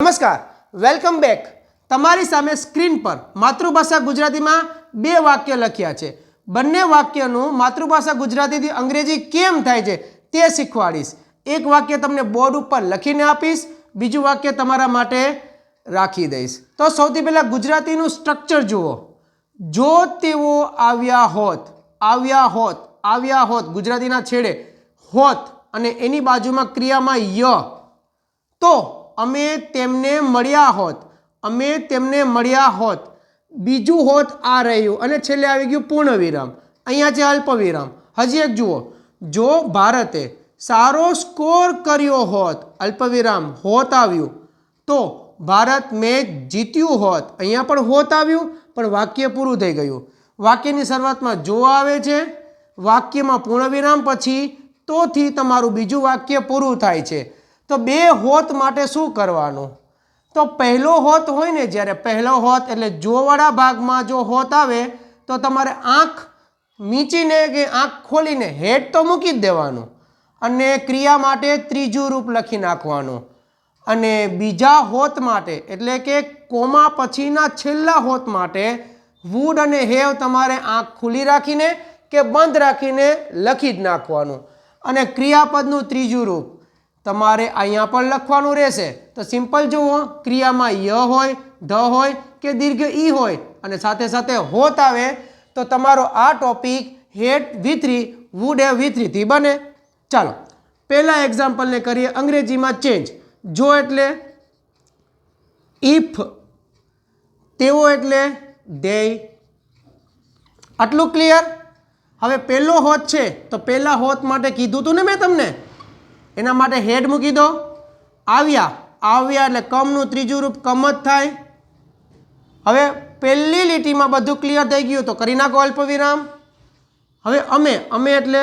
નમસ્કાર, welcome back. તમારી સામે સ્ક્રીન પર માતૃભાષા ગુજરાતીમાં બે વાક્ય લખ્યા છે। બંને વાક્યનું માતૃભાષા ગુજરાતીથી અંગ્રેજી કેમ થાય છે તે શીખવાડીશ। એક વાક્ય તમને બોર્ડ ઉપર લખીને આપીશ, બીજું વાક્ય તમારા માટે રાખી દઈશ। તો સૌથી પહેલાં ગુજરાતીનું સ્ટ્રક્ચર જુઓ। જો તેઓ આવ્યા હોત, આવ્યા હોત, આવ્યા હોત, ગુજરાતીના છેડે હોત અને એની બાજુમાં ક્રિયામાં ય, તો અમે તેમને મળ્યા હોત, અમે તેમને મળ્યા હોત। બીજું હોત આ રહ્યું અને છેલ્લે આવી ગયું પૂર્ણ વિરામ, અહીંયા છે અલ્પ વિરામ। હજી એક જુઓ, જો ભારતે સારો સ્કોર કર્યો હોત, અલ્પ વિરામ, હોત આવ્યું, તો ભારત મેચ જીત્યું હોત, અહીંયા પણ હોત આવ્યું પણ વાક્ય પૂરું થઈ ગયું। વાક્યની શરૂઆતમાં જો આવે છે, વાક્યમાં પૂર્ણ વિરામ પછી તોથી તમારું બીજું વાક્ય પૂરું થાય છે। તો બે હોત માટે શું કરવાનું? તો પહેલો હોત હોય ને, જ્યારે પહેલો હોત એટલે જોવાળા ભાગમાં જો હોત આવે તો તમારે આંખ મીચીને કે આંખ ખોલીને હેડ તો મૂકી જ દેવાનું અને ક્રિયા માટે ત્રીજું રૂપ લખી નાખવાનું। અને બીજા હોત માટે એટલે કે કોમા પછીના છેલ્લા હોત માટે વુડ અને હેવ તમારે આંખ ખુલ્લી રાખીને કે બંધ રાખીને લખી જ નાખવાનું। અને ક્રિયાપદનું ત્રીજું રૂપ તમારે અહીંયા પણ લખવાનું રહેશે। તો સિમ્પલ જુઓ, ક્રિયામાં ય હોય, ધ હોય કે દીર્ઘ ઈ હોય અને સાથે સાથે હોત આવે તો તમારો આ topic head V3 would have V3 થી બને। ચાલો પહેલા એક્ઝામ્પલને કરીએ અંગ્રેજીમાં ચેન્જ। જો એટલે ઇફ, તેઓ એટલે ધેય, આટલું ક્લિયર? હવે પહેલો હોત છે તો પહેલા હોત માટે કીધું હતું ને મેં તમને, એના માટે હેડ મૂકી દો। આવ્યા, આવ્યા એટલે કમનું ત્રીજું રૂપ કમ જ થાય। હવે પહેલી લીટીમાં બધું ક્લિયર થઈ ગયું તો કરી નાખો અલ્પ વિરામ। હવે અમે, અમે એટલે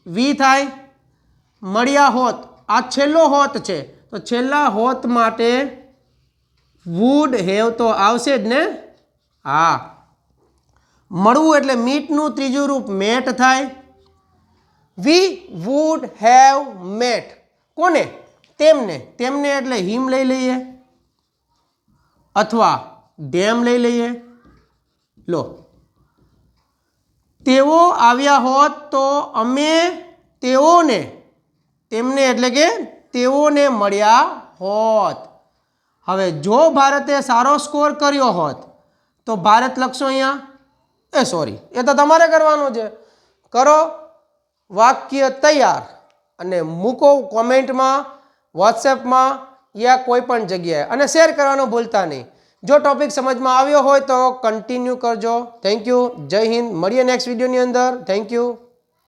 વી થાય। મળ્યા હોત, આ છેલ્લો હોત છે તો છેલ્લા હોત માટે વુડ હેવ તો આવશે જ ને, હા। મળવું એટલે મીટનું ત્રીજું રૂપ મેટ થાય। વી વુડ હેવ મેટ, કોને? તેમને, તેમને એટલે હિમ લઈ લઈએ અથવા ધેમ લઈ લઈએ। લો, તેઓ આવ્યા હોત તો અમે તેઓને, તેમને એટલે કે તેઓને મળ્યા હોત। હવે જો ભારતે સારો સ્કોર કર્યો હોત તો ભારત લખશો અહીંયા, સોરી, એ તો તમારે કરવાનું છે। કરો, વાક્ય તૈયાર અને મૂકો કોમેન્ટમાં, વોટ્સએપમાં યા કોઈ પણ જગ્યાએ અને શેર કરવાનું ભૂલતા નહીં। જો ટોપિક સમજમાં આવ્યો હોય તો કન્ટિન્યુ કરજો। થેન્ક યુ, જય હિન્દ, મળીએ નેક્સ્ટ વિડીયોની અંદર। Thank you.